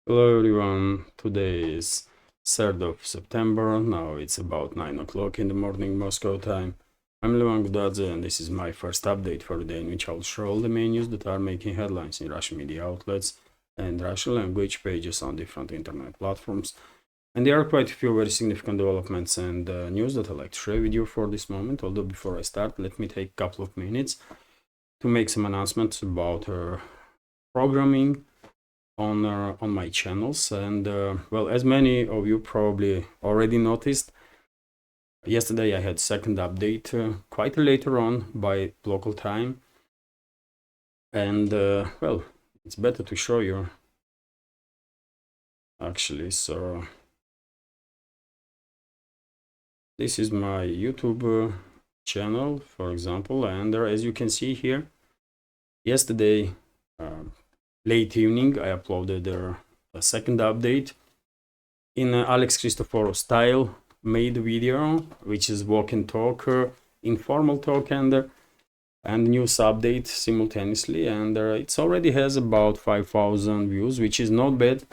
Hello everyone, today is 3rd of September, now it's about 9 o'clock in the morning Moscow time. I'm Levan, and this is my first update for the day in which I'll show all the main news that are making headlines in Russian media outlets and Russian language pages on different internet platforms. And there are quite a few very significant developments and news that I'd like to share with you for this moment, although before I start, let me take a couple of minutes to make some announcements about programming on my channels. And well, as many of you probably already noticed, yesterday I had second update quite later on by local time, and well, it's better to show you actually. So this is my YouTube channel, for example, and as you can see here, yesterday late evening I uploaded a second update in Alex Christoforov style, made video, which is walk and talk, informal talk, and news update simultaneously, and it already has about 5,000 views, which is not bad.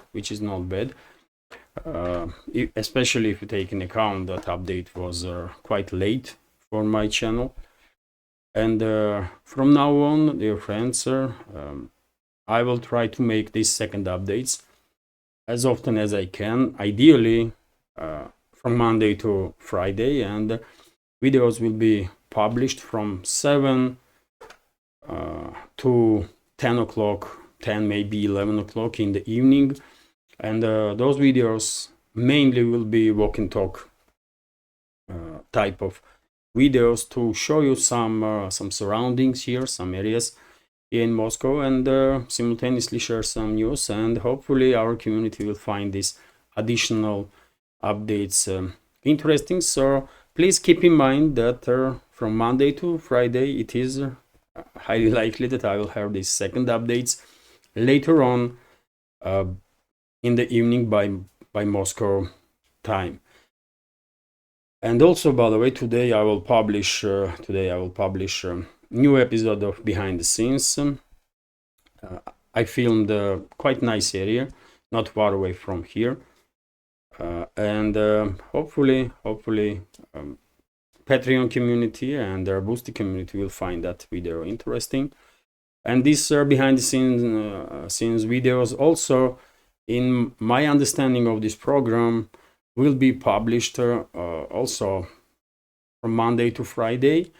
Especially if you take into account that update was quite late for my channel. And from now on, dear friends, I will try to make these second updates as often as I can, ideally from Monday to Friday, and videos will be published from 7 to 10 o'clock, 10 maybe 11 o'clock in the evening, and those videos mainly will be walk and talk type of videos to show you some surroundings here, some areas in Moscow, and simultaneously share some news, and hopefully our community will find these additional updates interesting. So please keep in mind that from Monday to Friday it is highly likely that I will have these second updates later on in the evening by Moscow time. And also, by the way, today I will publish new episode of Behind the Scenes. I filmed a quite nice area, not far away from here, and hopefully Patreon community and their Boosty community will find that video interesting. And these behind the scenes videos also, in my understanding of this program, will be published also from Monday to Friday,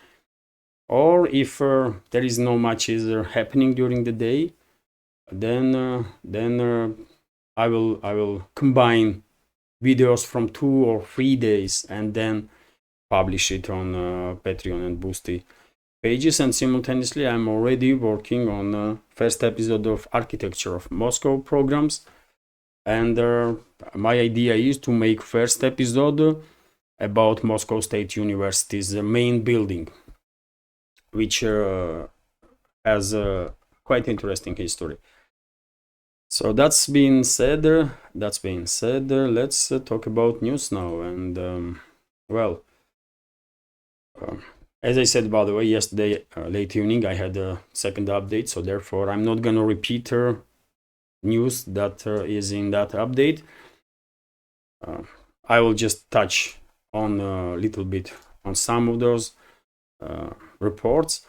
or if there is no much happening during the day, then I will combine videos from 2 or 3 days and then publish it on Patreon and Boosty pages. And simultaneously I'm already working on first episode of Architecture of Moscow programs, and my idea is to make first episode about Moscow State University's main building, which has a quite interesting history. So that's being said, let's talk about news now. And well, as I said, by the way, yesterday late evening I had a second update, so therefore I'm not gonna repeat news that is in that update. I will just touch on a little bit on some of those reports.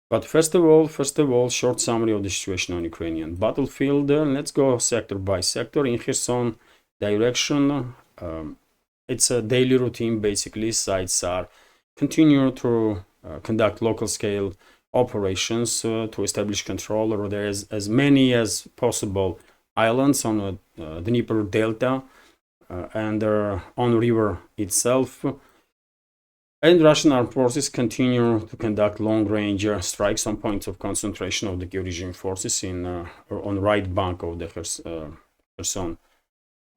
But first of all, short summary of the situation on Ukrainian battlefield. Let's go sector by sector. In Kherson direction, it's a daily routine. Basically, sites are continue to conduct local scale operations to establish control over there as many as possible islands on the Dnieper Delta and on river itself. And Russian armed forces continue to conduct long-range strikes on points of concentration of the Kiev regime forces on right bank of the Kherson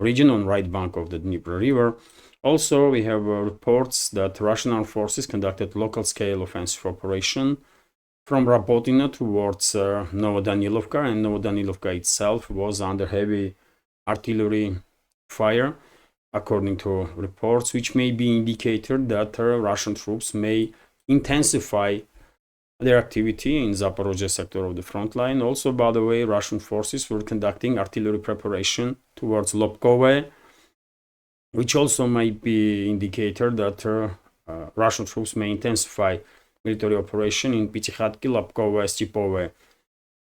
region, on right bank of the Dnieper River. Also, we have reports that Russian armed forces conducted local-scale offensive operation from Rapotina towards Novodanilovka, and Novodanilovka itself was under heavy artillery fire, according to reports, which may be indicator that Russian troops may intensify their activity in Zaporozhye sector of the front line. Also, by the way, Russian forces were conducting artillery preparation towards Lobkove, which also might be indicator that Russian troops may intensify military operation in Pitikhatki, Lobkove, Stepove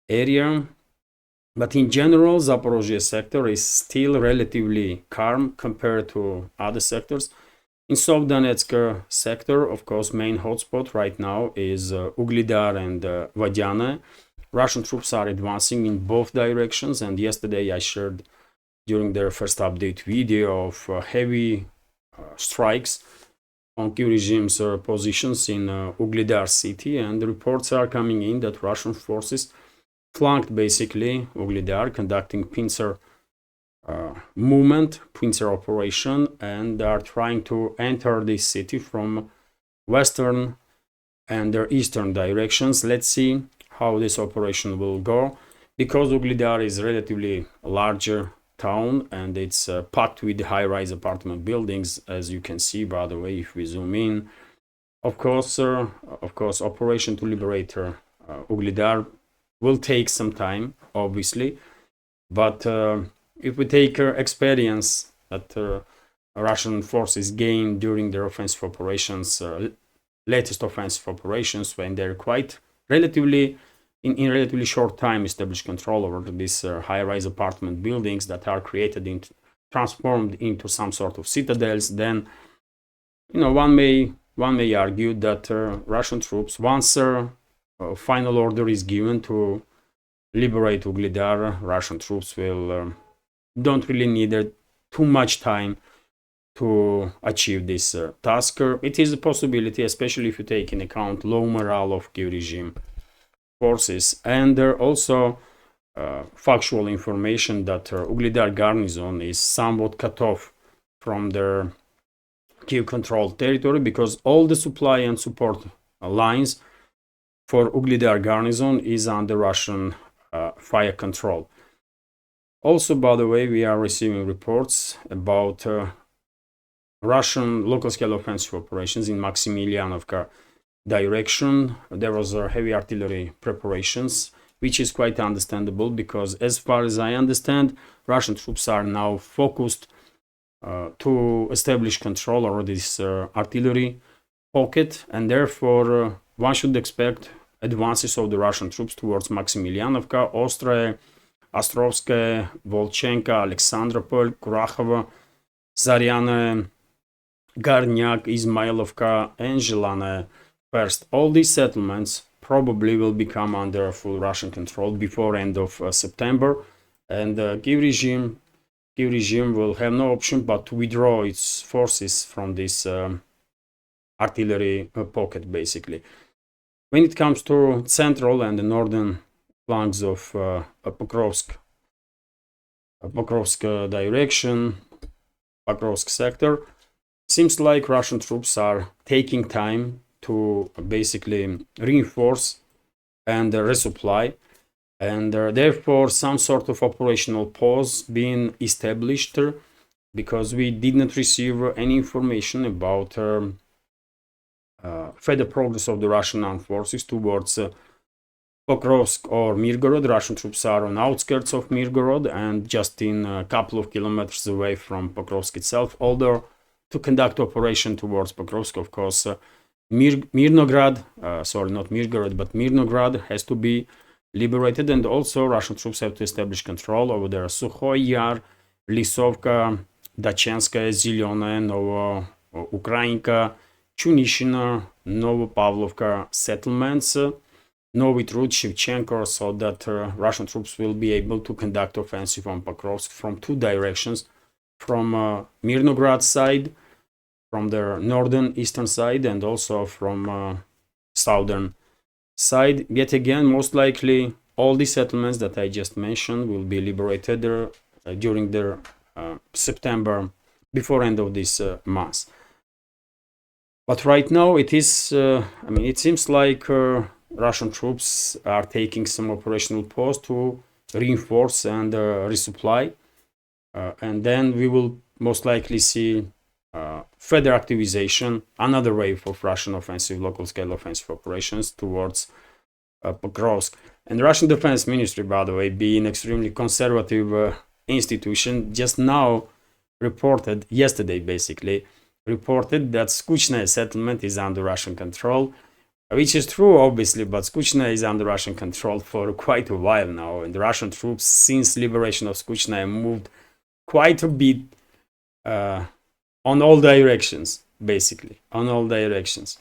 area. But in general, Zaporozhye sector is still relatively calm compared to other sectors. In Sovdanetsk sector, of course, main hotspot right now is Uglidar and Vodyane. Russian troops are advancing in both directions, and yesterday I shared during their first update video of heavy strikes on Kyiv regime's positions in Uglidar city, and the reports are coming in that Russian forces flanked basically Uglidar, conducting pincer movement, pincer operation, and are trying to enter this city from western and their eastern directions. Let's see how this operation will go, because Uglidar is relatively larger town and it's packed with high-rise apartment buildings, as you can see, by the way, if we zoom in. Of course, operation to liberate Uglidar will take some time, obviously, but if we take experience that Russian forces gained during their offensive operations, latest offensive operations, when they're quite relatively in relatively short time established control over these high-rise apartment buildings that are created transformed into some sort of citadels, then one may argue that Russian troops, once final order is given to liberate Uglidar, Russian troops will don't really need too much time to achieve this task. It is a possibility, especially if you take in account low morale of Kyiv regime forces, and there are also factual information that Uglidar garnison is somewhat cut off from their Kyiv controlled territory, because all the supply and support lines for Uglidar garnison is under Russian fire control. Also, by the way, we are receiving reports about Russian local-scale offensive operations in Maximilianovka direction. There was heavy artillery preparations, which is quite understandable, because as far as I understand, Russian troops are now focused to establish control over this artillery pocket, and therefore one should expect advances of the Russian troops towards Maximilianovka, Ostroye, Ostrovskoye, Volchenka, Alexandropol, Kurachovo, Zaryane, Garnyak, Izmailovka, and Zhelane. First, all these settlements probably will become under full Russian control before end of September, and Kyiv regime will have no option but to withdraw its forces from this artillery pocket, basically. When it comes to central and the northern flanks of Pokrovsk direction, Pokrovsk sector, seems like Russian troops are taking time to basically reinforce and resupply, and therefore some sort of operational pause being established, because we did not receive any information about further progress of the Russian armed forces towards Pokrovsk or Mirnograd. Russian troops are on outskirts of Mirnograd and just in a couple of kilometers away from Pokrovsk itself, although to conduct operation towards Pokrovsk, of course, Mirnograd, sorry, not Mirnograd, but Mirnograd has to be liberated, and also Russian troops have to establish control over their Sukhoy Yar, Lisovka, Dachenskaya, Zelenaye, Novoukrayinka, Chunishina, Novopavlovka settlements, Novy Trud, Shevchenko, so that Russian troops will be able to conduct offensive on Pokrovsk from two directions, from Mirnograd side, from their northern eastern side, and also from southern side. Yet again, most likely all the settlements that I just mentioned will be liberated during their September, before end of this month. But right now it is, it seems like Russian troops are taking some operational pause to reinforce and resupply, and then we will most likely see further activization, another wave of Russian offensive, local scale offensive operations towards Pokrovsk. And the Russian Defense Ministry, by the way, being extremely conservative institution, just now reported, yesterday basically, reported that Skuchная settlement is under Russian control, which is true, obviously, but Skuchная is under Russian control for quite a while now, and the Russian troops, since liberation of Skuchная, moved quite a bit on all directions, basically, on all directions.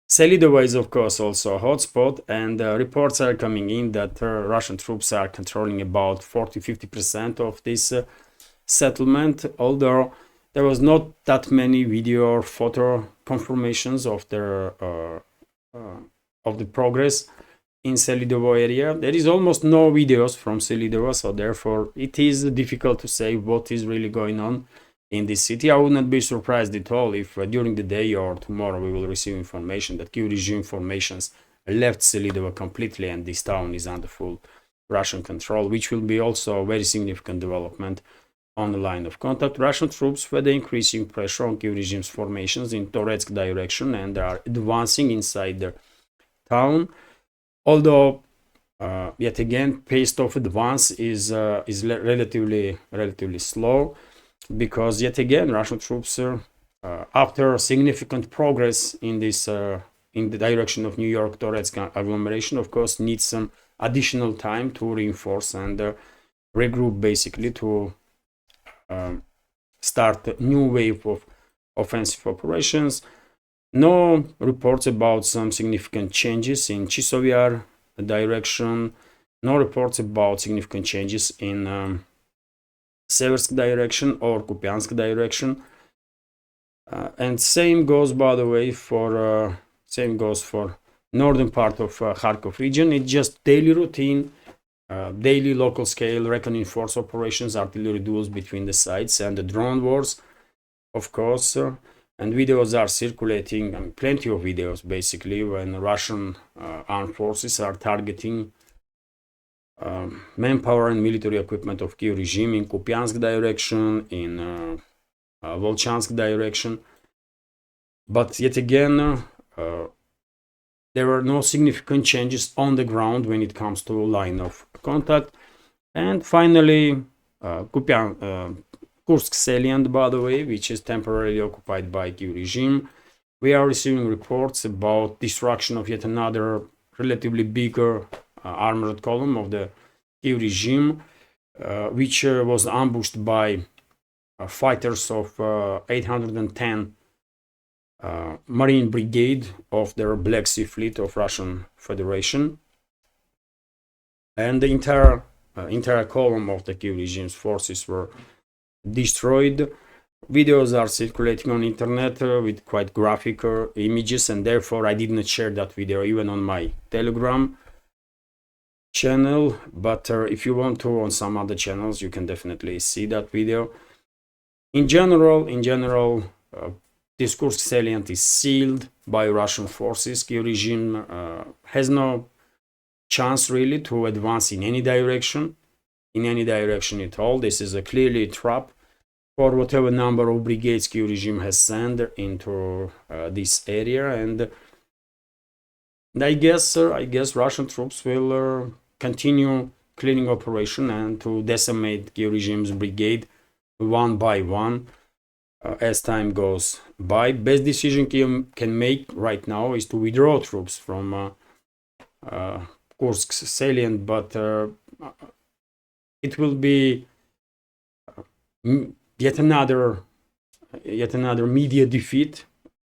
Selidova is, of course, also a hotspot, and reports are coming in that Russian troops are controlling about 40-50% of this settlement, although there was not that many video or photo confirmations of the progress in Selidovo area. There is almost no videos from Selidovo, so therefore it is difficult to say what is really going on in this city. I would not be surprised at all if during the day or tomorrow we will receive information that Kyiv regime formations left Selidovo completely and this town is under full Russian control, which will be also a very significant development on the line of contact. Russian troops further increasing pressure on Kyiv regime's formations in Toretsk direction and are advancing inside the town, although yet again pace of advance is relatively slow, because yet again Russian troops after significant progress in this in the direction of New York Toretsk agglomeration, of course, need some additional time to reinforce and regroup, basically to start a new wave of offensive operations. No reports about some significant changes in Chisovyar direction, no reports about significant changes in Seversk direction or Kupiansk direction, and same goes, by the way, for northern part of Kharkov region. It's just daily routine, daily local scale reckoning force operations, artillery duels between the sides, and the drone wars, of course. And videos are circulating, plenty of videos basically, when Russian armed forces are targeting manpower and military equipment of Kyiv regime in Kupiansk direction, in Volchansk direction. But yet again, there are no significant changes on the ground when it comes to line of contact. And finally, Kursk salient, by the way, which is temporarily occupied by Kyiv regime. We are receiving reports about destruction of yet another relatively bigger armored column of the Kyiv regime, which was ambushed by fighters of 810 Marine Brigade of their Black Sea Fleet of Russian Federation, and the entire column of the Kyiv regime's forces were destroyed. Videos are circulating on internet with quite graphic images, and therefore I did not share that video even on my Telegram channel, but if you want to, on some other channels, you can definitely see that video. In general, this Kursk salient is sealed by Russian forces. Kyiv regime has no chance really to advance in any direction at all. This is a clearly trap for whatever number of brigades Kyiv regime has sent into this area, and I guess Russian troops will continue cleaning operation and to decimate Kyiv regime's brigade one by one as time goes by. Best decision Kyiv can make right now is to withdraw troops from Kursk salient, but it will be yet another media defeat,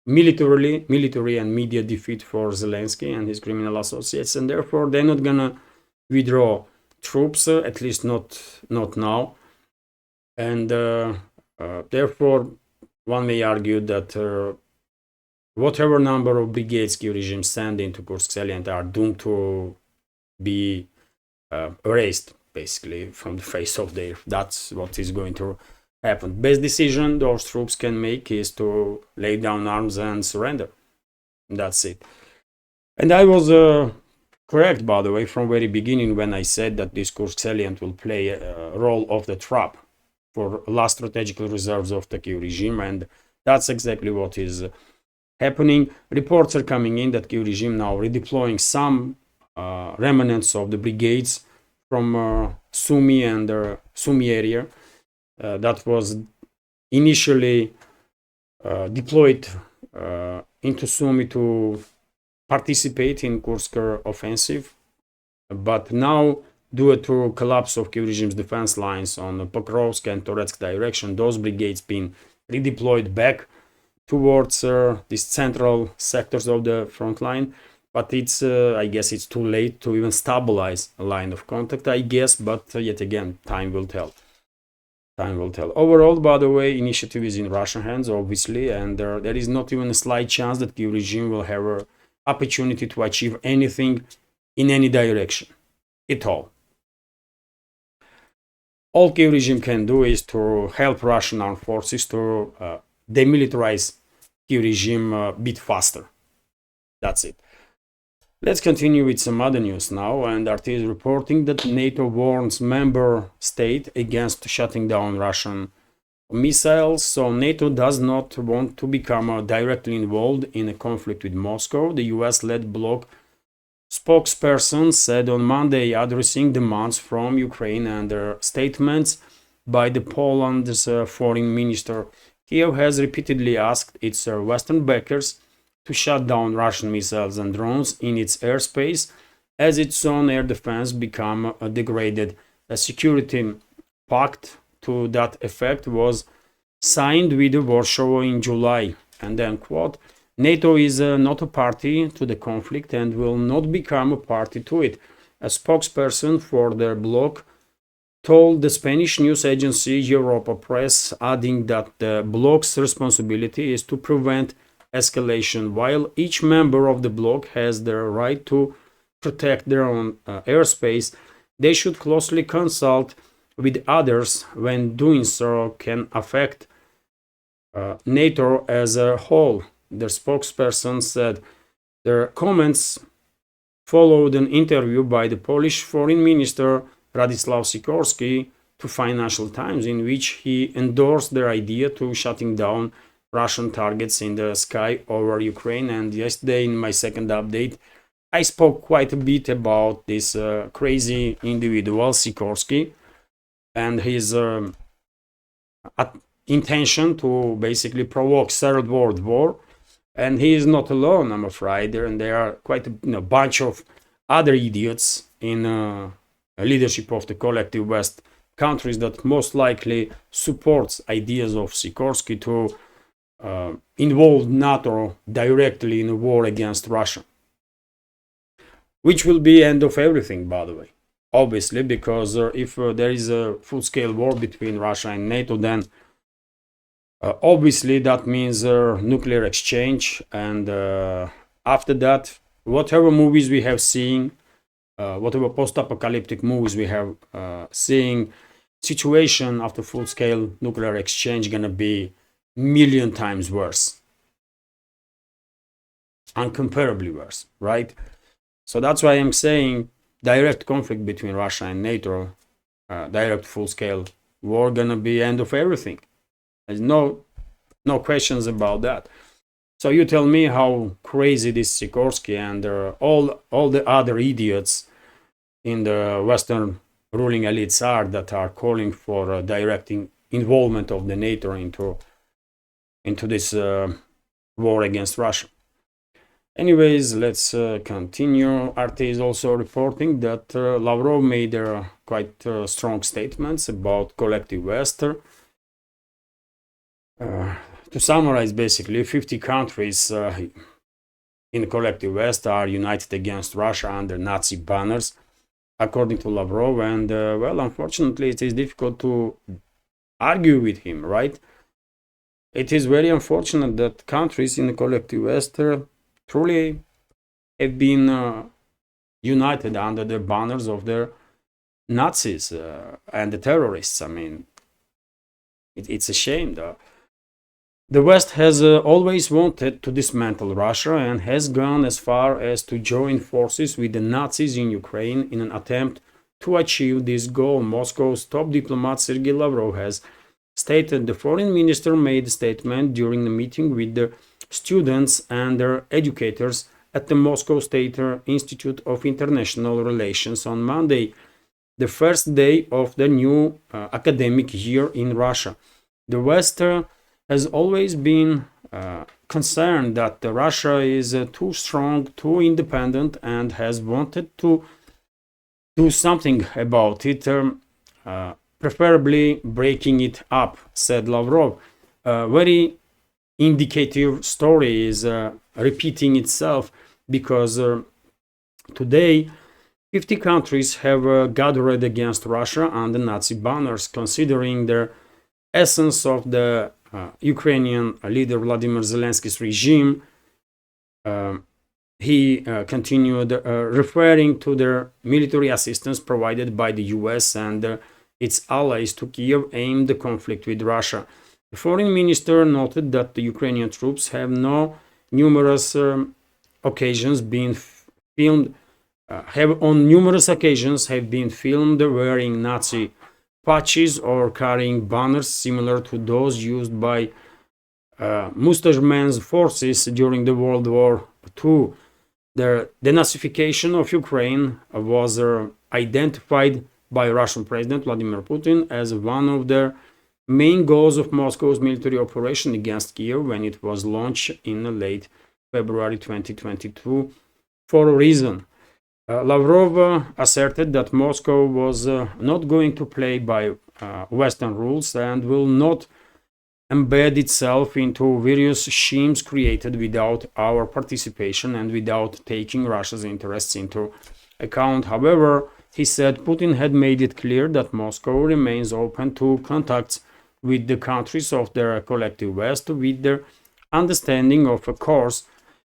military and media defeat for Zelensky and his criminal associates, and therefore they're not gonna withdraw troops, at least not now. And therefore one may argue that whatever number of brigades Kyiv regime send into Kursk salient are doomed to be erased basically from the face of the earth. That's what is going to happen. Best decision those troops can make is to lay down arms and surrender. That's it. And I was correct, by the way, from very beginning when I said that this Kursk salient will play a role of the trap for last strategic reserves of the Kyiv regime, and that's exactly what is happening. Reports are coming in that Kyiv regime now redeploying some remnants of the brigades from Sumy and Sumy area that was initially deployed into Sumy to participate in Kursk offensive, but now due to collapse of Kyiv regime's defense lines on the Pokrovsk and Toretsk direction, those brigades been redeployed back towards these central sectors of the front line. But it's I guess it's too late to even stabilize a line of contact, I guess, but yet again, time will tell. Time will tell. Overall, by the way, initiative is in Russian hands, obviously, and there is not even a slight chance that Kyiv regime will have an opportunity to achieve anything in any direction at all. All Kyiv regime can do is to help Russian armed forces to demilitarize Kyiv regime a bit faster. That's it. Let's continue with some other news now, and RT is reporting that NATO warns member state against shutting down Russian missiles. So NATO does not want to become directly involved in a conflict with Moscow. The US-led bloc spokesperson said on Monday, addressing demands from Ukraine and their statements by the Poland's foreign minister. Kiev has repeatedly asked its Western backers to shut down Russian missiles and drones in its airspace as its own air defense become degraded. A security pact to that effect was signed with Warsaw in July. And then, quote, NATO is not a party to the conflict and will not become a party to it. A spokesperson for their bloc told the Spanish news agency Europa Press, adding that the bloc's responsibility is to prevent escalation. While each member of the bloc has the right to protect their own airspace, they should closely consult with others when doing so can affect NATO as a whole. The spokesperson said their comments followed an interview by the Polish foreign minister Radosław Sikorski to Financial Times, in which he endorsed their idea to shutting down Russian targets in the sky over Ukraine. And yesterday in my second update, I spoke quite a bit about this crazy individual, Sikorski, and his intention to basically provoke Third World War. And he is not alone, I'm afraid, and there are quite a bunch of other idiots in leadership of the collective West countries that most likely supports ideas of Sikorski to involve NATO directly in a war against Russia, which will be end of everything, by the way, obviously, because if there is a full-scale war between Russia and NATO, then obviously that means nuclear exchange, and after that, whatever movies we have seen, whatever post-apocalyptic movies we have seen, situation after full-scale nuclear exchange gonna be million times worse, uncomparably worse, right? So that's why I'm saying direct conflict between Russia and NATO, direct full-scale war, gonna be end of everything. There's no questions about that. So you tell me how crazy this Sikorski and all the other idiots in the Western ruling elites are that are calling for direct involvement of the NATO into this war against Russia. Anyways, let's continue. RT is also reporting that Lavrov made quite strong statements about collective West. To summarize, basically, 50 countries in the collective West are united against Russia under Nazi banners, according to Lavrov. And, well, unfortunately, it is difficult to argue with him, right? It is very unfortunate that countries in the collective West truly have been united under the banners of their Nazis and the terrorists. I mean, it's a shame, though. The West has always wanted to dismantle Russia and has gone as far as to join forces with the Nazis in Ukraine in an attempt to achieve this goal. Moscow's top diplomat Sergei Lavrov has stated the foreign minister made a statement during the meeting with the students and their educators at the Moscow State Institute of International Relations on Monday, the first day of the new academic year in Russia. The West has always been concerned that Russia is too strong, too independent, and has wanted to do something about it, preferably breaking it up, said Lavrov. A very indicative story is repeating itself because today 50 countries have gathered against Russia under Nazi banners, considering the essence of the Ukrainian leader Vladimir Zelensky's regime. He continued referring to the military assistance provided by the US and its allies to Kiev aimed the conflict with Russia. The foreign minister noted that the Ukrainian troops have on numerous occasions been filmed wearing Nazi patches or carrying banners similar to those used by Mustache Man's forces during the World War II. The denazification of Ukraine was identified by Russian President Vladimir Putin as one of the main goals of Moscow's military operation against Kiev when it was launched in late February 2022 for a reason. Lavrov asserted that Moscow was not going to play by Western rules and will not embed itself into various schemes created without our participation and without taking Russia's interests into account. However, he said Putin had made it clear that Moscow remains open to contacts with the countries of the collective West, with the understanding, of course,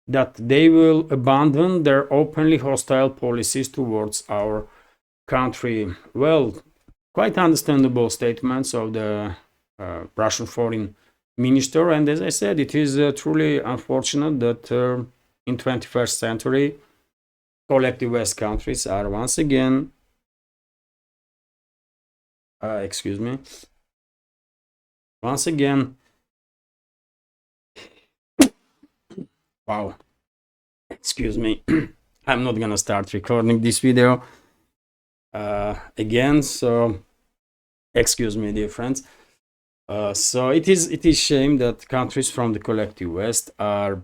that they will abandon their openly hostile policies towards our country. Well, quite understandable statements of the Russian foreign minister, and as I said, it is truly unfortunate that in 21st century collective West countries are once again wow, excuse me, I'm not gonna start recording this video again, so excuse me, dear friends. So it is shame that countries from the collective West are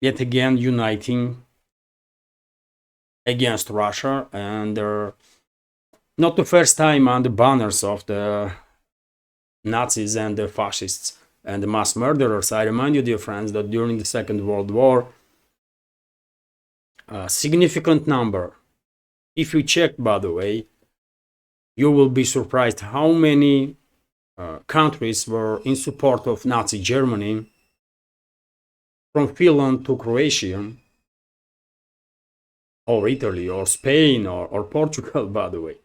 yet again uniting against Russia, and not the first time under banners of the Nazis and the fascists and the mass murderers. I remind you, dear friends, that during the Second World War, a significant number, if you check, by the way, you will be surprised how many countries were in support of Nazi Germany, from Finland to Croatia, or Italy, or Spain, or Portugal, by the way.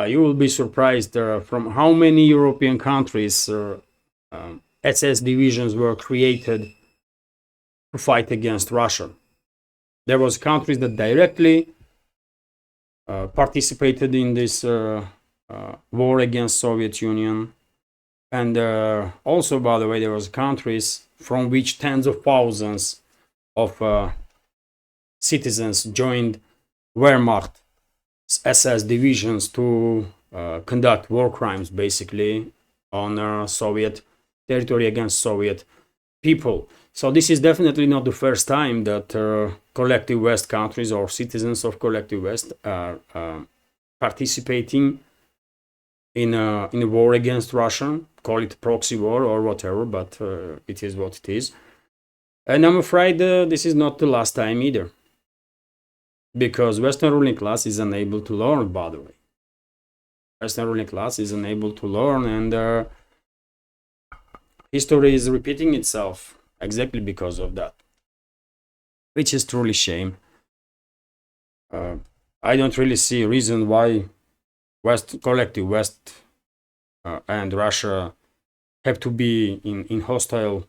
You will be surprised from how many European countries SS divisions were created to fight against Russia. There was countries that directly participated in this war against Soviet Union, and also, by the way, there was countries from which tens of thousands of citizens joined Wehrmacht SS divisions to conduct war crimes, basically, on Soviet territory against Soviet people. So this is definitely not the first time that collective West countries or citizens of collective West are participating in a war against Russia. Call it proxy war or whatever, but it is what it is. And I'm afraid this is not the last time either, because Western ruling class is unable to learn, by the way. Western ruling class is unable to learn, and history is repeating itself exactly because of that, which is truly shame. I don't really see a reason why collective West and Russia have to be in hostile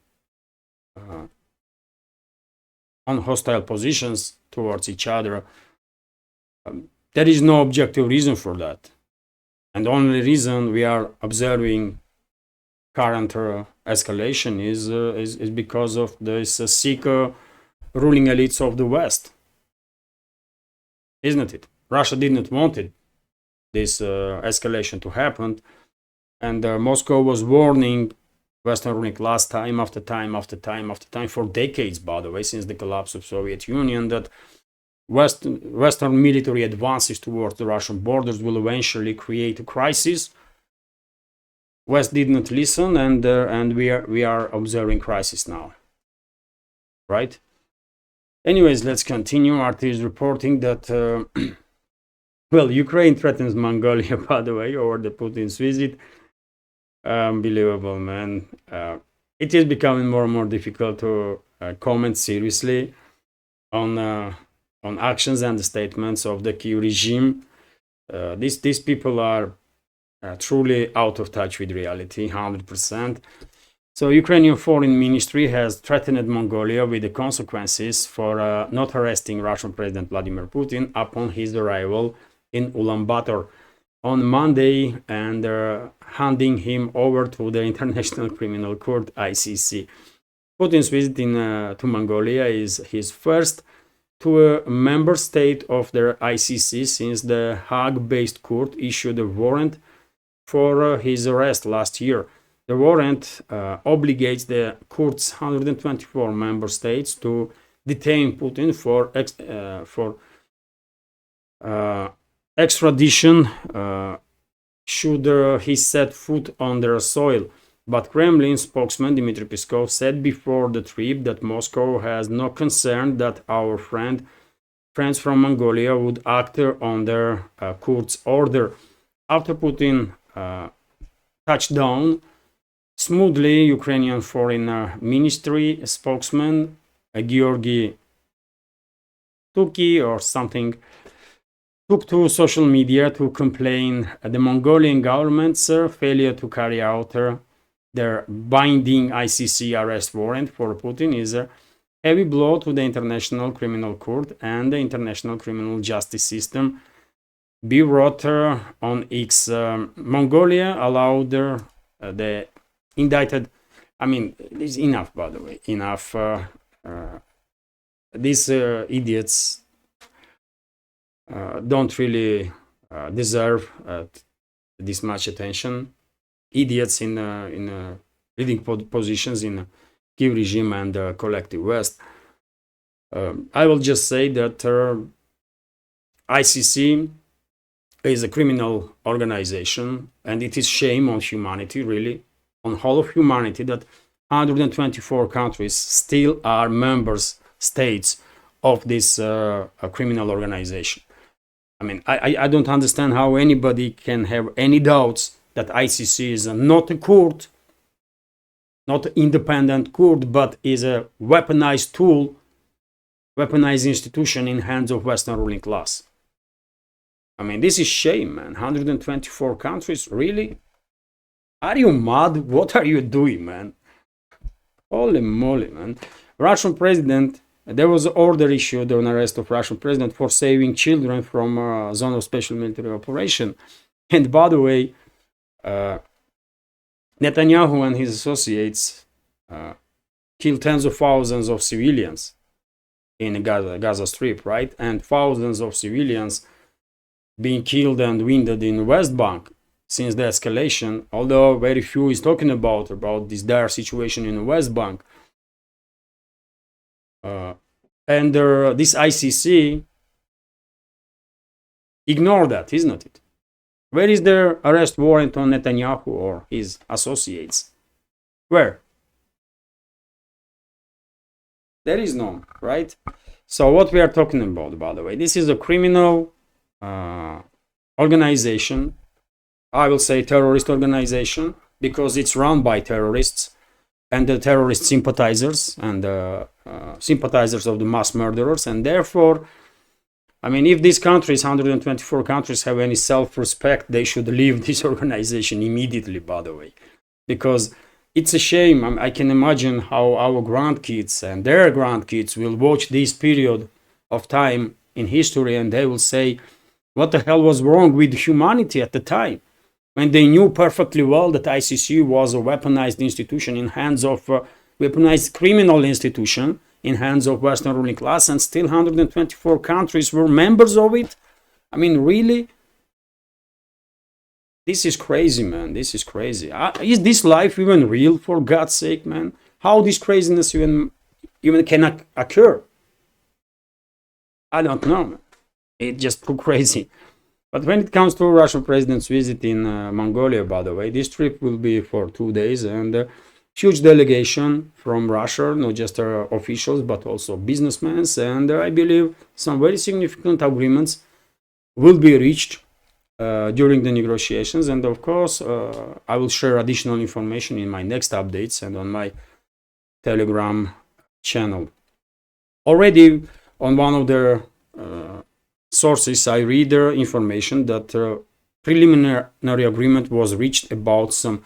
on hostile positions towards each other. There is no objective reason for that, and the only reason we are observing current escalation is because of this sick ruling elites of the West, isn't it? Russia didn't want this escalation to happen, and Moscow was warning Western ruling class time after time after time after time for decades, by the way, since the collapse of Soviet Union, that Western military advances towards the Russian borders will eventually create a crisis. West didn't listen, and we are observing crisis now, right? Anyways, let's continue. RT is reporting that well, Ukraine threatens Mongolia, by the way, over the Putin's visit. Unbelievable, man. It is becoming more and more difficult to comment seriously on actions and the statements of the Kyiv regime. These people are truly out of touch with reality, 100%. So Ukrainian Foreign Ministry has threatened Mongolia with the consequences for not arresting Russian President Vladimir Putin upon his arrival in Ulaanbaatar on Monday and handing him over to the International Criminal Court, ICC. Putin's visit to Mongolia is his first to a member state of the ICC since the Hague-based court issued a warrant for his arrest last year. The warrant obligates the court's 124 member states to detain Putin for extradition should he set foot on their soil. But Kremlin spokesman Dmitry Peskov said before the trip that Moscow has no concern that our friends from Mongolia would act on their court's order. After Putin touched down smoothly, Ukrainian Foreign Ministry spokesman Georgy Tuki or something took to social media to complain the Mongolian government's failure to carry out their binding ICC arrest warrant for Putin is a heavy blow to the International Criminal Court and the International Criminal Justice System. Be wrote on X. Mongolia allowed the indicted. I mean, it's enough, by the way. Enough. These idiots don't really deserve this much attention. Idiots in leading positions in Kyiv regime and collective West. I will just say that ICC is a criminal organization, and it is shame on humanity, really, on whole of humanity, that 124 countries still are members states of this criminal organization. I mean, I don't understand how anybody can have any doubts that ICC is not a court, not an independent court, but is a weaponized tool, weaponized institution in hands of Western ruling class. I mean, this is shame, man. 124 countries, really? Are you mad? What are you doing, man? Holy moly, man. Russian president, there was an order issued on arrest of Russian president for saving children from a zone of special military operation. And by the way, Netanyahu and his associates killed tens of thousands of civilians in Gaza Strip, right? And thousands of civilians being killed and wounded in West Bank since the escalation, although very few is talking about this dire situation in the West Bank. And this ICC ignored that, isn't it? Where is the arrest warrant on Netanyahu or his associates? Where? There is none, right? So what we are talking about, by the way, this is a criminal organization. I will say terrorist organization because it's run by terrorists and the terrorist sympathizers and sympathizers of the mass murderers. And therefore, I mean, if these countries, 124 countries, have any self-respect, they should leave this organization immediately, by the way. Because it's a shame. I can imagine how our grandkids and their grandkids will watch this period of time in history and they will say, what the hell was wrong with humanity at the time? when they knew perfectly well that ICC was a weaponized institution in hands of weaponized criminal institution in hands of Western ruling class, and still 124 countries were members of it. I mean, really? This is crazy, man. This is crazy. Is this life even real, for God's sake, man? How this craziness even can occur? I don't know, man. It's just too crazy. But when it comes to Russian president's visit in Mongolia, by the way, this trip will be for 2 days, and a huge delegation from Russia, not just officials, but also businessmen, and I believe some very significant agreements will be reached during the negotiations. And of course, I will share additional information in my next updates and on my Telegram channel. Already on one of their sources, I read their information that preliminary agreement was reached about some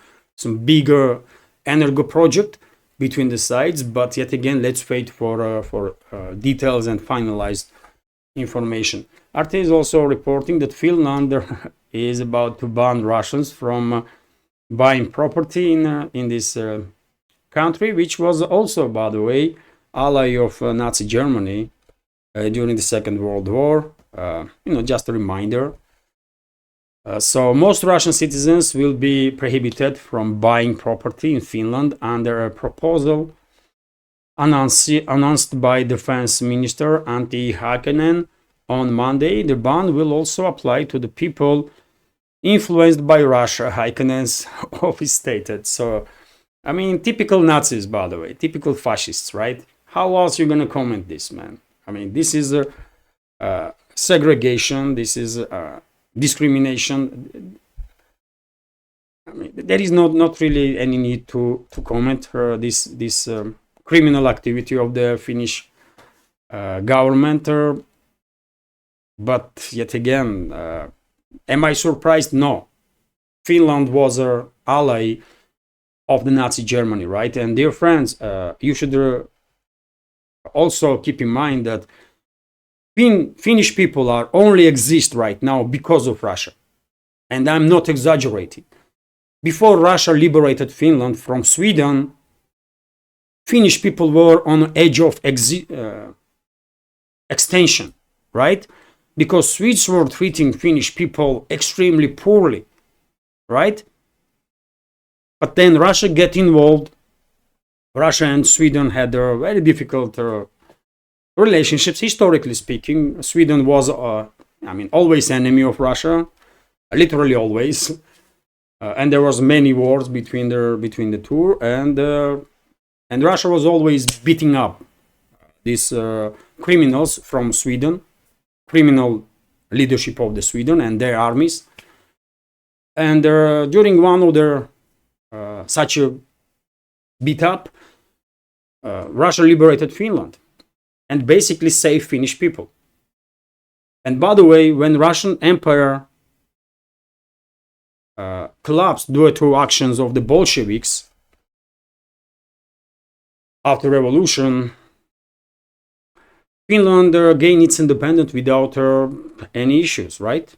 bigger energo project between the sides, but yet again, let's wait for details and finalized information. RT is also reporting that Finland is about to ban Russians from buying property in this country, which was also, by the way, ally of Nazi Germany during the Second World War. Just a reminder. So most Russian citizens will be prohibited from buying property in Finland under a proposal announced by Defense Minister Antti Hakkinen on Monday. The ban will also apply to the people influenced by Russia, Hakkinen's office stated. So, I mean, typical Nazis, by the way, typical fascists, right? How else are you going to comment this, man? I mean, this is segregation, this is discrimination. I mean, there is not really any need to comment this criminal activity of the Finnish government. But yet again, am I surprised? No. Finland was an ally of the Nazi Germany, right? And dear friends, you should also keep in mind that Finnish people only exist right now because of Russia. And I'm not exaggerating. Before Russia liberated Finland from Sweden, Finnish people were on the edge of extinction, right? Because Swedes were treating Finnish people extremely poorly, right? But then Russia get involved. Russia and Sweden had very difficult relationships, historically speaking. Sweden was, always enemy of Russia, literally always, and there was many wars between the two, and Russia was always beating up these criminals from Sweden, criminal leadership of the Sweden and their armies. And during one of their such a beat up, Russia liberated Finland and basically saved Finnish people. And by the way, when Russian Empire collapsed due to actions of the Bolsheviks after revolution, Finland gained its independence without any issues, right?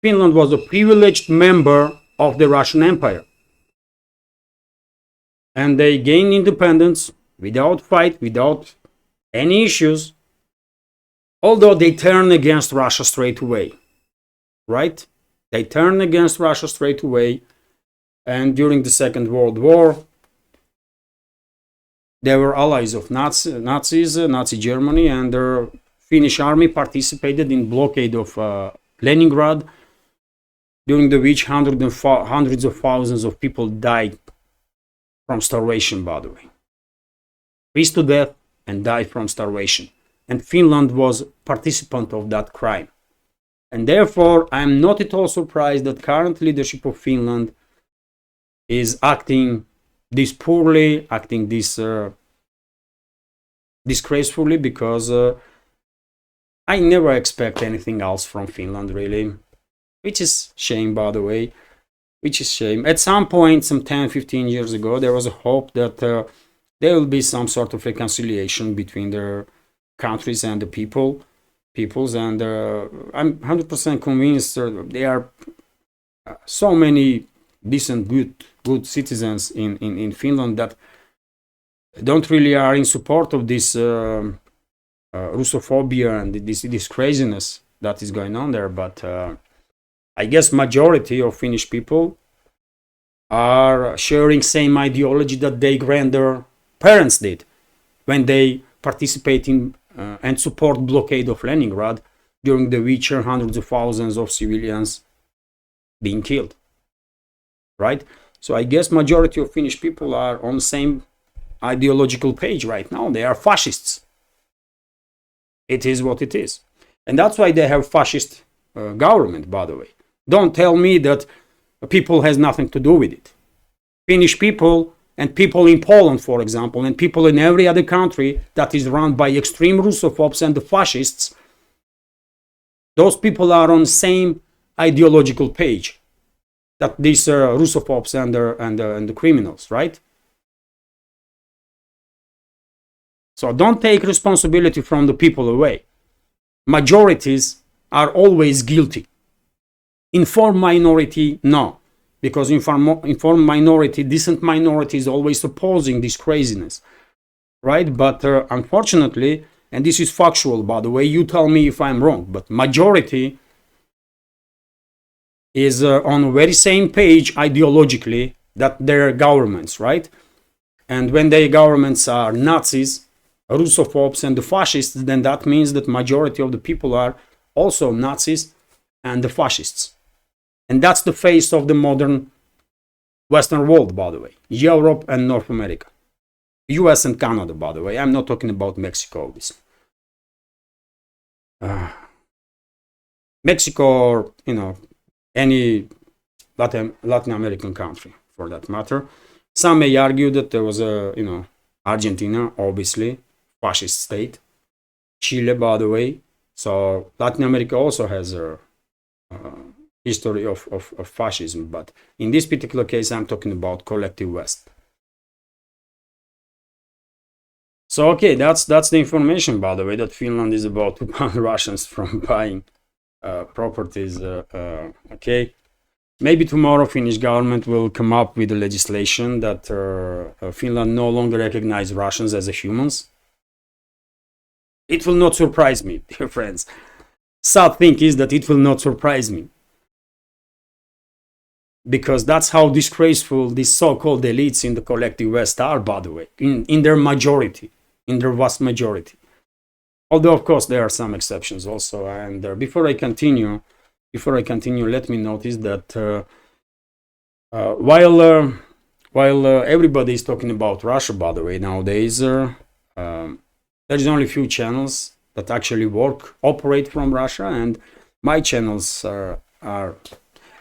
Finland was a privileged member of the Russian Empire. And they gained independence without fight, without any issues, although they turned against Russia straight away, right? They turned against Russia straight away, and during the Second World War, they were allies of Nazis, Nazi Germany, and their Finnish army participated in blockade of Leningrad, during which hundreds of thousands of people died from starvation, by the way. Freeze to death and died from starvation. And Finland was participant of that crime. And therefore, I am not at all surprised that current leadership of Finland is acting this poorly, acting this disgracefully, because I never expect anything else from Finland, really. Which is shame, by the way. Which is shame. At some point, some 10-15 years ago, there was a hope that there will be some sort of reconciliation between their countries and the people. peoples, and I'm 100% convinced there are so many decent, good citizens in Finland that don't really are in support of this Russophobia and this craziness that is going on there. But I guess majority of Finnish people are sharing same ideology that their grandparents did when they participate in and support blockade of Leningrad, during the which hundreds of thousands of civilians being killed, right? So I guess majority of Finnish people are on the same ideological page right now. They are fascists. It is what it is. And that's why they have fascist government, by the way. Don't tell me that people has nothing to do with it. Finnish people and people in Poland, for example, and people in every other country that is run by extreme Russophobes and the fascists, those people are on the same ideological page that these Russophobes and the criminals, right? So don't take responsibility from the people away. Majorities are always guilty. Informed minority, no. Because informed minority, decent minority is always opposing this craziness, right? But unfortunately, and this is factual, by the way, you tell me if I'm wrong, but majority is on the very same page ideologically that their governments, right? And when their governments are Nazis, Russophobes and the fascists, then that means that majority of the people are also Nazis and the fascists. And that's the face of the modern Western world, by the way. Europe and North America. US and Canada, by the way. I'm not talking about Mexico. Mexico or, any Latin American country, for that matter. Some may argue that there was Argentina, obviously, fascist state. Chile, by the way. So Latin America also has a history of fascism, but in this particular case, I'm talking about collective West. So okay, that's the information, by the way, that Finland is about to ban Russians from buying properties. Okay, maybe tomorrow Finnish government will come up with a legislation that Finland no longer recognize Russians as humans. It will not surprise me, dear friends. Sad thing is that it will not surprise me, because that's how disgraceful these so-called elites in the collective West are, by the way, in their majority, in their vast majority. Although, of course, there are some exceptions also. And before I continue, let me notice that while everybody is talking about Russia, by the way, nowadays, there is only few channels that actually operate from Russia, and my channels are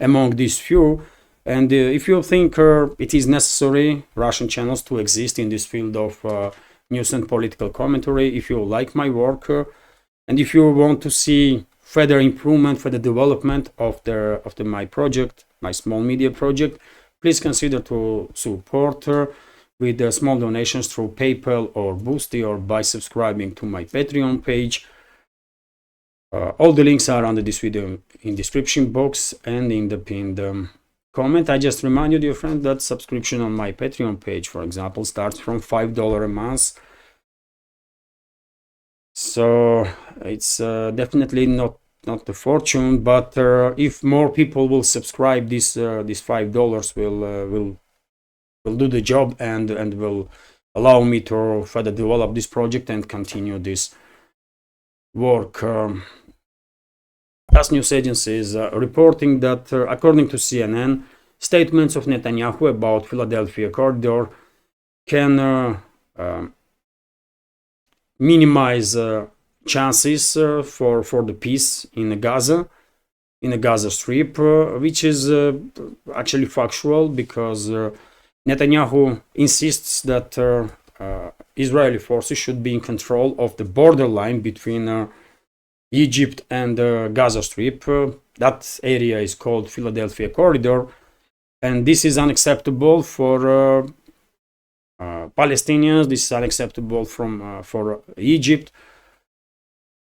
among these few. And if you think it is necessary Russian channels to exist in this field of news and political commentary, if you like my work, and if you want to see further improvement, further development of my project, my small media project, please consider to support with small donations through PayPal or Boosty, or by subscribing to my Patreon page. All the links are under this video in description box and in the pinned comment. I just remind you, dear friend, that subscription on my Patreon page, for example, starts from $5 a month. So it's definitely not a fortune, but if more people will subscribe, this $5 will do the job and will allow me to further develop this project and continue this work. As news agencies reporting that, according to CNN, statements of Netanyahu about Philadelphia corridor can minimize chances for the peace in the Gaza Strip, which is actually factual, because Netanyahu insists that Israeli forces should be in control of the borderline between Egypt and Gaza Strip. That area is called Philadelphia Corridor, and this is unacceptable for Palestinians. This is unacceptable for Egypt.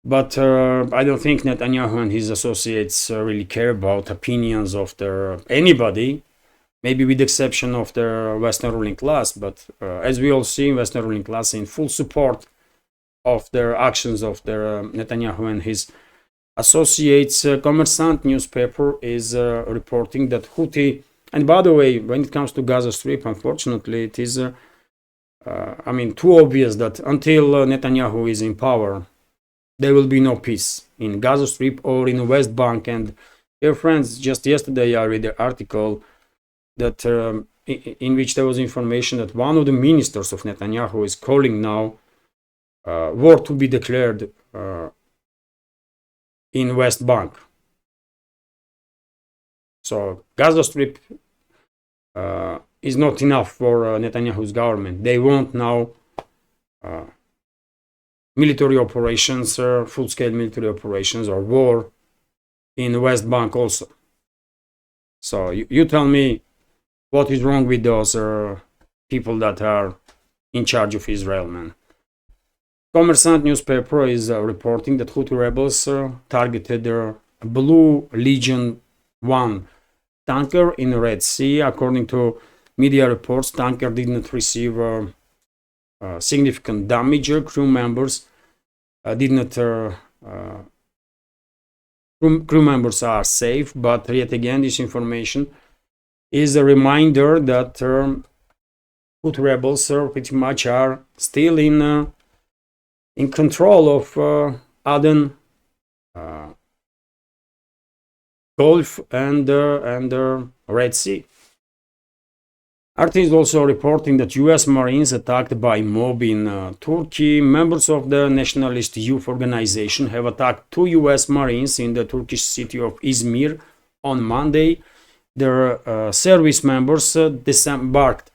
But I don't think Netanyahu and his associates really care about opinions of anybody, maybe with the exception of the Western ruling class. But as we all see, Western ruling class in full support of their actions of Netanyahu and his associates. Kommersant newspaper is reporting that Houthi, and by the way, when it comes to Gaza Strip, unfortunately, it is, too obvious that until Netanyahu is in power, there will be no peace in Gaza Strip or in the West Bank. And dear friends, just yesterday I read an article that in which there was information that one of the ministers of Netanyahu is calling now war to be declared in West Bank. So Gaza Strip is not enough for Netanyahu's government. They want now military operations, full-scale military operations or war in the West Bank also. So you tell me what is wrong with those people that are in charge of Israel, man. Kommersant newspaper is reporting that Houthi rebels targeted their Blue Legion 1 tanker in the Red Sea. According to media reports, tanker did not receive significant damage. Crew members crew members are safe, but yet again, this information is a reminder that Houthi rebels pretty much are still in control of Aden, Gulf, and Red Sea. RT is also reporting that US Marines attacked by mob in Turkey. Members of the Nationalist Youth Organization have attacked 2 US Marines in the Turkish city of Izmir on Monday. Their service members disembarked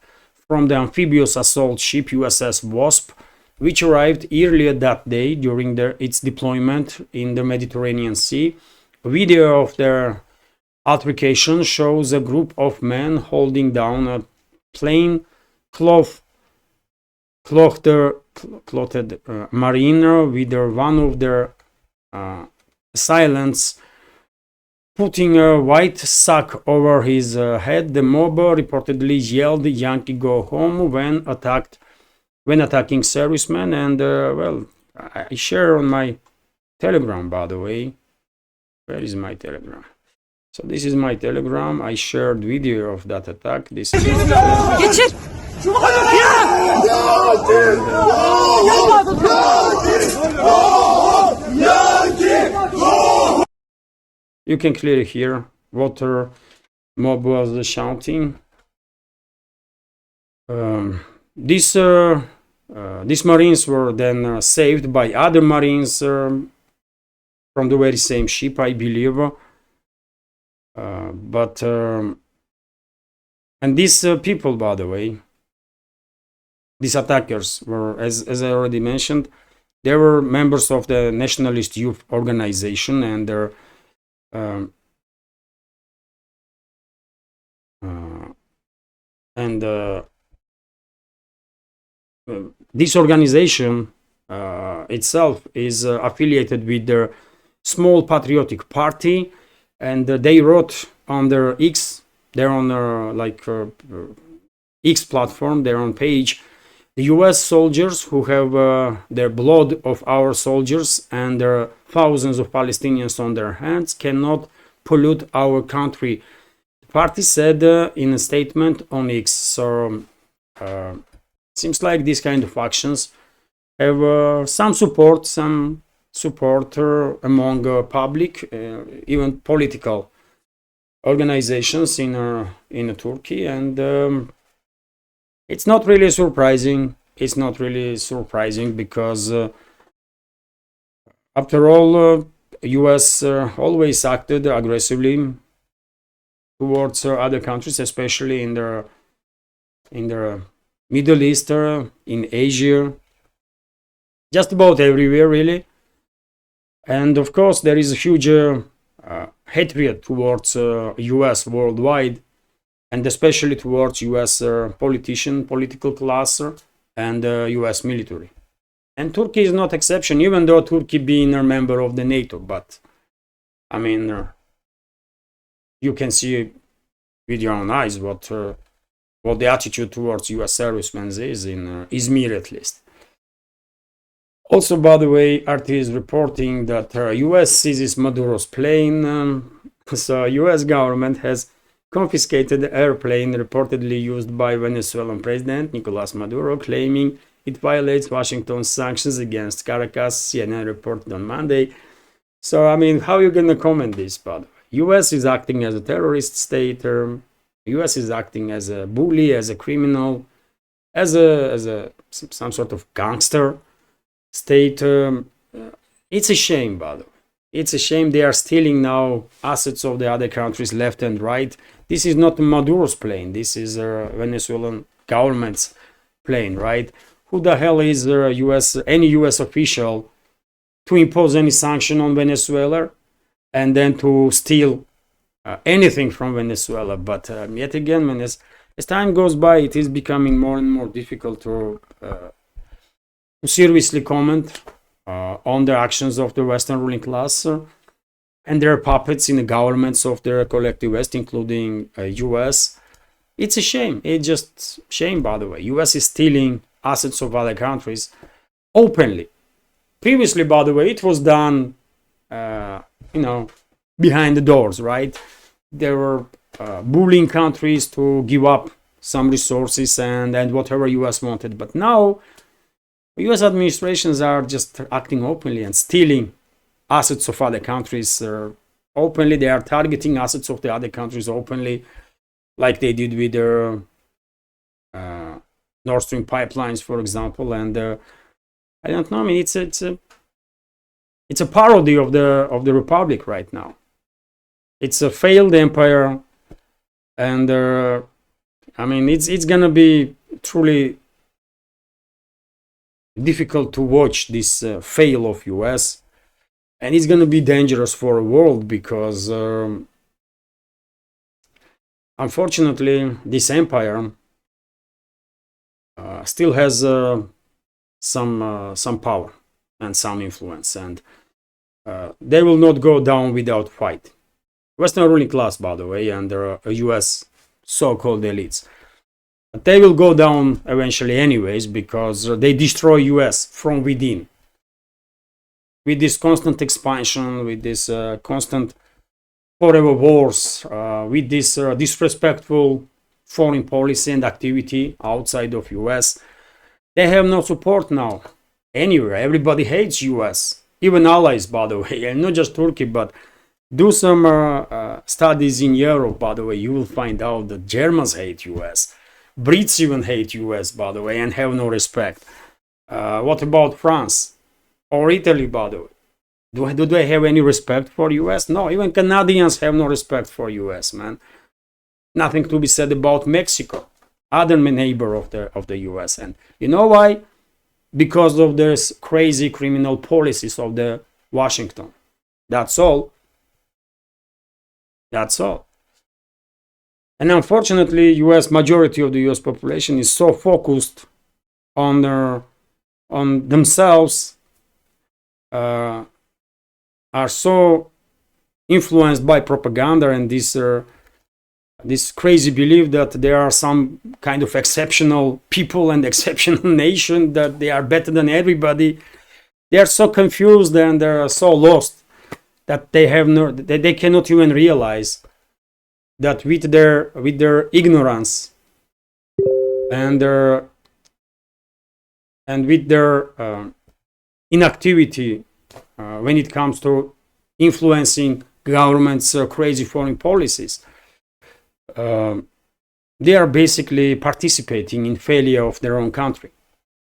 from the amphibious assault ship USS Wasp, which arrived earlier that day during its deployment in the Mediterranean Sea. A video of their altercation shows a group of men holding down a plain clothed marine with one of their assailants putting a white sack over his head. The mob reportedly yelled "Yankee go home" when attacking servicemen. And I share on my Telegram, by the way. Where is my Telegram? So this is my Telegram. I shared video of that attack. This is you can clearly hear what mob was shouting. These Marines were then saved by other Marines from the very same ship, I believe. And these people, by the way, these attackers were, as I already mentioned, they were members of the Nationalist Youth Organization, and their this organization itself is affiliated with the Small Patriotic Party, and they wrote on their X, they're on their X platform, their own page, the US soldiers who have their blood of our soldiers and their thousands of Palestinians on their hands cannot pollute our country, the party said in a statement on X. So seems like these kind of actions have some support among public, even political organizations in Turkey, and it's not really surprising. It's not really surprising because, after all, US always acted aggressively towards other countries, especially in the Middle East, in Asia, just about everywhere, really. And of course, there is a huge hatred towards US worldwide, and especially towards US political class and US military. And Turkey is not exception, even though Turkey being a member of the NATO. But I mean, you can see with your own eyes what the attitude towards U.S. servicemen is in Izmir, at least. Also, by the way, RT is reporting that U.S. seizes Maduro's plane. So U.S. government has confiscated the airplane reportedly used by Venezuelan President Nicolas Maduro, claiming it violates Washington's sanctions against Caracas, CNN reported on Monday. So, I mean, how are you going to comment this, by the way? U.S. is acting as a terrorist state. U.S. is acting as a bully, as a criminal, as some sort of gangster state. It's a shame, by the way. It's a shame they are stealing now assets of the other countries left and right. This is not Maduro's plane. This is Venezuelan government's plane, right? Who the hell is any U.S. official to impose any sanction on Venezuela and then to steal anything from Venezuela? But yet again, as time goes by, it is becoming more and more difficult to seriously comment on the actions of the Western ruling class and their puppets in the governments of the collective West, including US. It's a shame. It's just shame, by the way. US is stealing assets of other countries openly. Previously, by the way, it was done, behind the doors, right? There were bullying countries to give up some resources and whatever US wanted. But now, US administrations are just acting openly and stealing assets of other countries openly. They are targeting assets of the other countries openly, like they did with their Nord Stream pipelines, for example. And I don't know. I mean, it's a parody of the Republic right now. It's a failed empire, and I mean, it's gonna be truly difficult to watch this fail of US, and it's going to be dangerous for the world because unfortunately this empire still has some power and some influence, and they will not go down without fight. Western ruling class, by the way, and US so-called elites. But they will go down eventually anyways because they destroy US from within. With this constant expansion, with this constant forever wars, with this disrespectful foreign policy and activity outside of US, they have no support now anywhere. Everybody hates US, even allies, by the way, and not just Turkey, but do some studies in Europe, by the way. You will find out that Germans hate US. Brits even hate US, by the way, and have no respect. What about France or Italy, by the way? Do they have any respect for US? No, even Canadians have no respect for US, man. Nothing to be said about Mexico, other neighbor of the US. And you know why? Because of this crazy criminal policies of the Washington. That's all. That's all. And unfortunately, majority of the US population is so focused on themselves, are so influenced by propaganda and this crazy belief that there are some kind of exceptional people and exceptional nation, that they are better than everybody. They are so confused and they are so lost that they cannot even realize that with their ignorance and with their inactivity when it comes to influencing governments' crazy foreign policies, they are basically participating in failure of their own country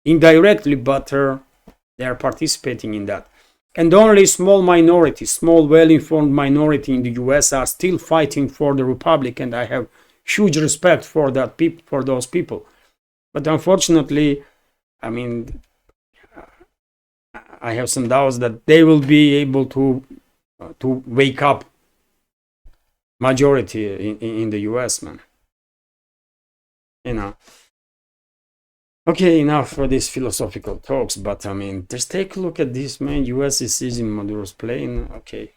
indirectly, but they are participating in that. And only small well-informed minority in the US are still fighting for the Republic, and I have huge respect for those people. But unfortunately, I mean, I have some doubts that they will be able to wake up majority in the US, man. You know. Okay, enough for these philosophical talks, but I mean, just take a look at this, man. US is seizing Maduro's plane. Okay.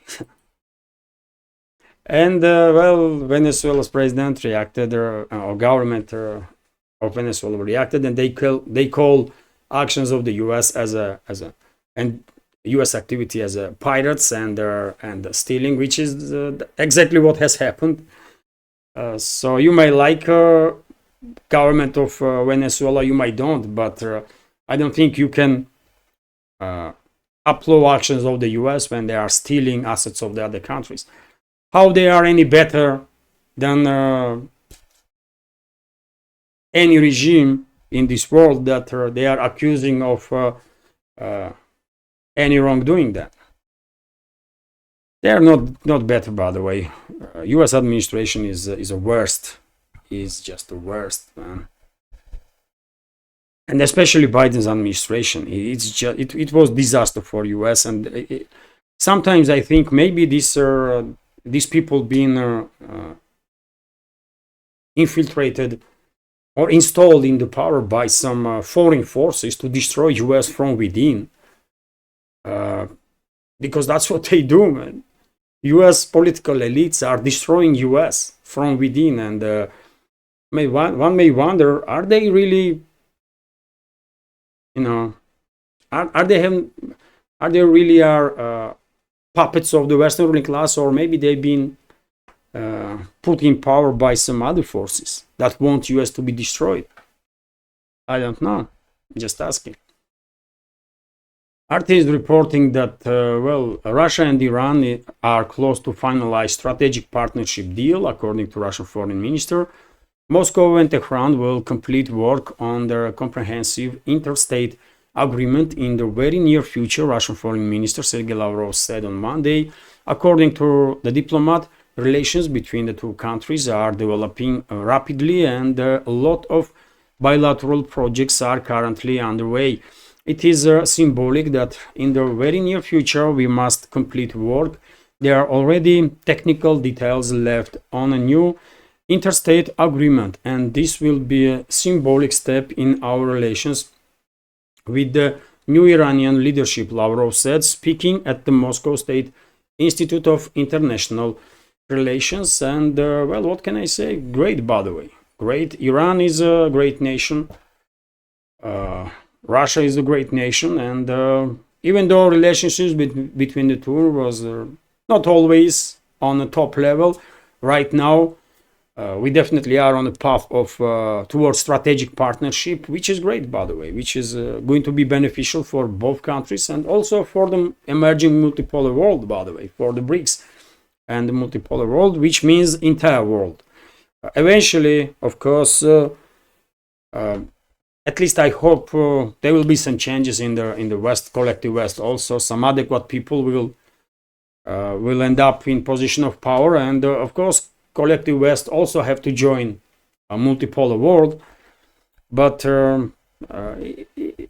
And well, Venezuela's president reacted, or government of Venezuela reacted, and they call actions of the U.S. and U.S. activity as pirates and stealing, which is exactly what has happened. So you may like government of Venezuela, you might don't, but I don't think you can applaud actions of the U.S. when they are stealing assets of the other countries. How they are any better than any regime in this world that they are accusing of any wrongdoing? That they are not better, by the way. U.S. administration is the worst. Is just the worst, man. And especially Biden's administration, it was disaster for U.S. And sometimes I think maybe these people being infiltrated or installed in the power by some foreign forces to destroy U.S. from within, because that's what they do, man. U.S. political elites are destroying U.S. from within, and one may wonder: are they really, are they really puppets of the Western ruling class, or maybe they've been put in power by some other forces that want US to be destroyed? I don't know. Just asking. RT is reporting that, well, Russia and Iran are close to finalize strategic partnership deal, according to Russian foreign minister. Moscow and Tehran will complete work on their comprehensive interstate agreement in the very near future, Russian foreign minister Sergei Lavrov said on Monday. According to the diplomat, relations between the two countries are developing rapidly, and a lot of bilateral projects are currently underway. It is symbolic that in the very near future we must complete work. There are already technical details left on a new interstate agreement, and this will be a symbolic step in our relations with the new Iranian leadership, Lavrov said, speaking at the Moscow State Institute of International Relations. And well, what can I say? Great, by the way. Great. Iran is a great nation. Russia is a great nation, and even though relationships between the two was not always on the top level, right now we definitely are on a path of towards strategic partnership, which is great, by the way, which is going to be beneficial for both countries and also for the emerging multipolar world, by the way, for the BRICS and the multipolar world, which means entire world. Eventually, of course, at least I hope there will be some changes in the West, collective West. Also, some adequate people will end up in position of power, and of course, collective West also have to join a multipolar world. But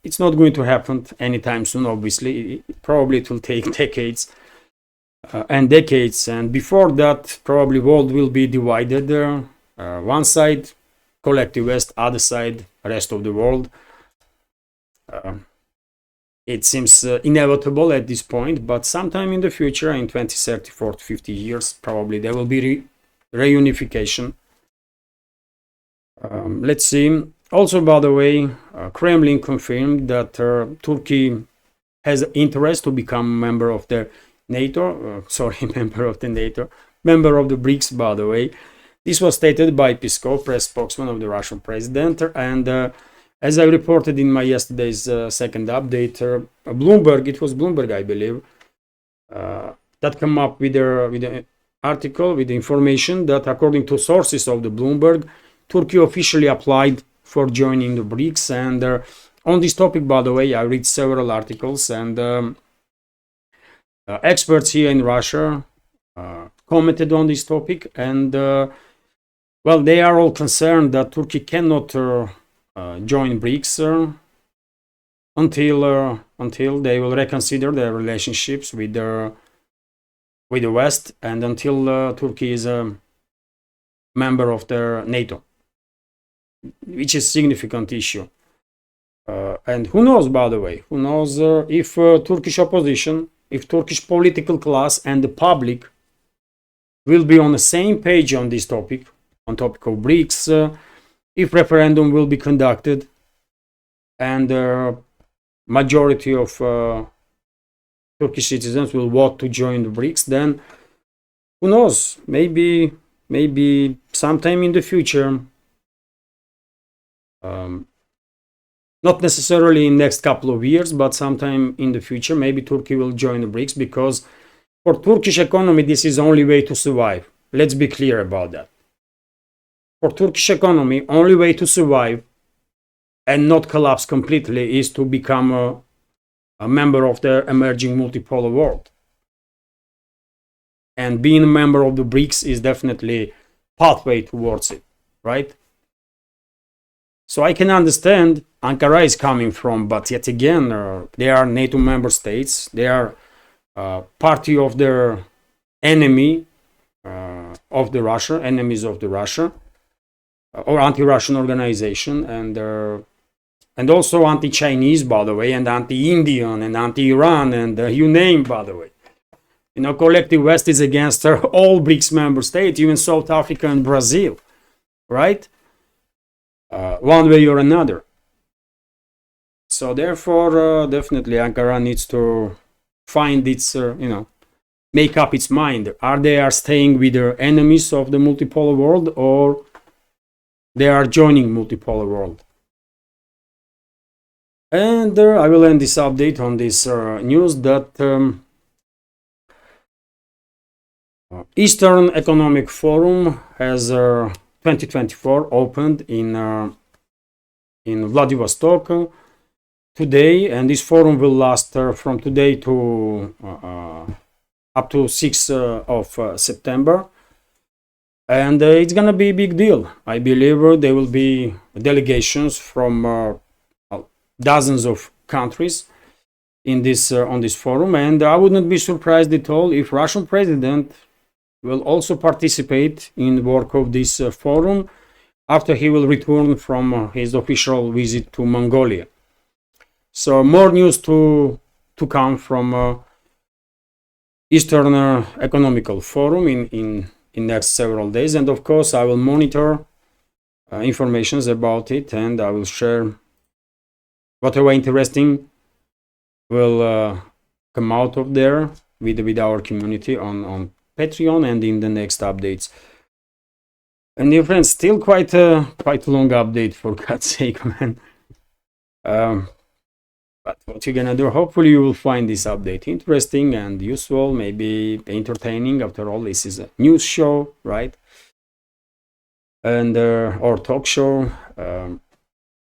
it's not going to happen anytime soon. Obviously, probably it will take decades and decades, and before that, probably world will be divided. One side, collective West; other side, rest of the world. It seems inevitable at this point, but sometime in the future, in 20, 30, 40, 50 years, probably there will be reunification. Let's see. Also, by the way, Kremlin confirmed that Turkey has interest to become a member of the NATO. Member of the NATO, member of the BRICS, by the way. This was stated by Peskov, press spokesman of the Russian president, and as I reported in my yesterday's second update, Bloomberg, it was Bloomberg, I believe, that came up with the article, with the information that according to sources of the Bloomberg, Turkey officially applied for joining the BRICS. And on this topic, by the way, I read several articles, and experts here in Russia commented on this topic, and well, they are all concerned that Turkey cannot join BRICS until they will reconsider their relationships with the West, and until Turkey is a member of the NATO, which is a significant issue. And who knows, by the way, who knows if Turkish opposition, if Turkish political class and the public will be on the same page on this topic, on topic of BRICS, if referendum will be conducted and majority of Turkish citizens will vote to join the BRICS, then who knows, maybe sometime in the future, not necessarily in next couple of years, but sometime in the future, maybe Turkey will join the BRICS, because for Turkish economy, this is the only way to survive. Let's be clear about that. For Turkish economy, only way to survive and not collapse completely is to become a member of the emerging multipolar world. And being a member of the BRICS is definitely pathway towards it, right? So I can understand Ankara is coming from, but yet again, they are NATO member states. They are party of their enemy of the Russia, enemies of the Russia, or anti-Russian organization, and also anti-Chinese, by the way, and anti-Indian and anti-Iran, and you name, by the way. You know, collective West is against all BRICS member states, even South Africa and Brazil, right? One way or another. So therefore, definitely Ankara needs to find its, make up its mind. Are they staying with their enemies of the multipolar world, or they are joining multipolar world? And I will end this update on this news that Eastern Economic Forum has 2024 opened in Vladivostok today, and this forum will last from today to up to 6th of September, and it's gonna be a big deal. I believe there will be delegations from dozens of countries in this on this forum, and I would not be surprised at all if Russian president will also participate in the work of this forum after he will return from his official visit to Mongolia. So more news to come from Eastern Economical Forum in next several days, and of course I will monitor informations about it, and I will share whatever interesting will come out of there with our community on Patreon and in the next updates. And dear friends, still quite a long update, for God's sake, man. But what you're gonna do, hopefully you will find this update interesting and useful, maybe entertaining. After all, this is a news show, right? And or talk show.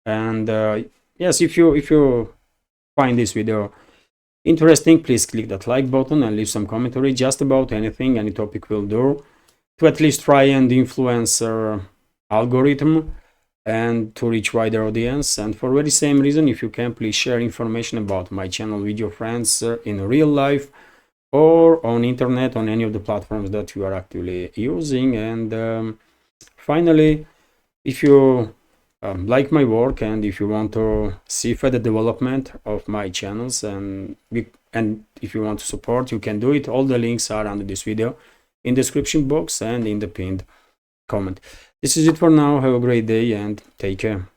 Yes, if you find this video interesting, please click that like button and leave some commentary just about anything, any topic will do, to at least try and influence algorithm and to reach wider audience. And for very same reason, if you can, please share information about my channel with your friends in real life or on internet, on any of the platforms that you are actively using. And finally, if you like my work and if you want to see further development of my channels, and if you want to support, you can do it. All the links are under this video in description box and in the pinned comment. This is it for now. Have a great day and take care.